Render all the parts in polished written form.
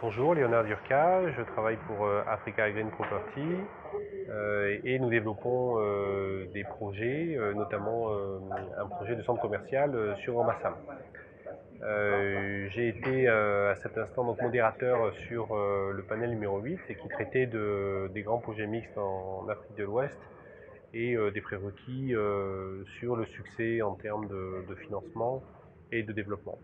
Bonjour, Léonard Durca, je travaille pour Africa Green Property et nous développons des projets, notamment un projet de centre commercial sur Ambassa. J'ai été à cet instant donc modérateur sur le panel numéro 8 et qui traitait des grands projets mixtes en Afrique de l'Ouest et des prérequis sur le succès en termes de financement et de développement.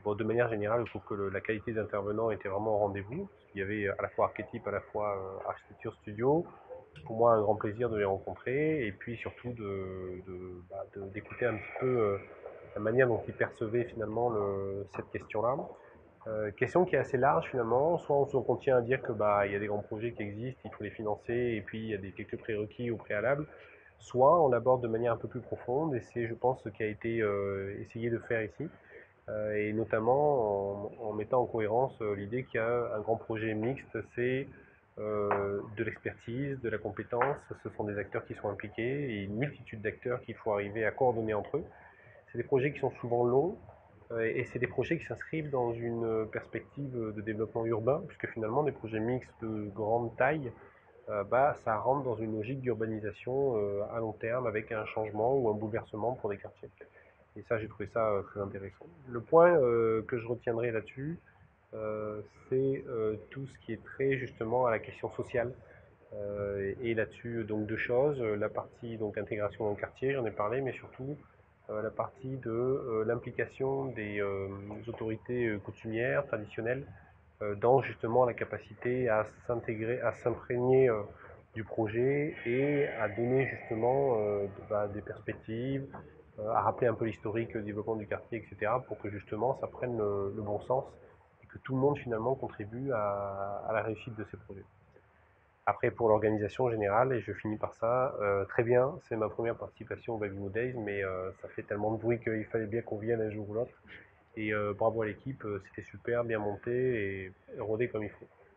Bon, de manière générale, je trouve que la qualité des intervenants était vraiment au rendez-vous. Il y avait à la fois archétype, à la fois architecture studio. Pour moi, un grand plaisir de les rencontrer et puis surtout d'écouter un petit peu la manière dont ils percevaient finalement cette question-là. Question qui est assez large finalement. Soit on se contient à dire que il y a des grands projets qui existent, il faut les financer et puis il y a quelques prérequis au préalable. Soit on l'aborde de manière un peu plus profonde et c'est, je pense, ce qui a été essayé de faire ici et notamment en mettant en cohérence l'idée qu'il y a un grand projet mixte, c'est de l'expertise, de la compétence, ce sont des acteurs qui sont impliqués et une multitude d'acteurs qu'il faut arriver à coordonner entre eux. C'est des projets qui sont souvent longs et c'est des projets qui s'inscrivent dans une perspective de développement urbain, puisque finalement des projets mixtes de grande taille, ça rentre dans une logique d'urbanisation à long terme avec un changement ou un bouleversement pour des quartiers. Et ça, j'ai trouvé ça très intéressant. Le point que je retiendrai là-dessus, c'est tout ce qui est trait justement à la question sociale. Et là-dessus, donc deux choses. La partie donc intégration dans le quartier, j'en ai parlé, mais surtout la partie de l'implication des autorités coutumières, traditionnelles, dans justement la capacité à s'intégrer, à s'imprégner du projet et à donner justement des perspectives, à rappeler un peu l'historique du développement du quartier, etc., pour que justement ça prenne le bon sens et que tout le monde finalement contribue à la réussite de ces projets. Après, pour l'organisation générale, et je finis par ça, très bien, c'est ma première participation au Babino Days, mais ça fait tellement de bruit qu'il fallait bien qu'on vienne un jour ou l'autre. Et bravo à l'équipe, c'était super, bien monté et rodé comme il faut.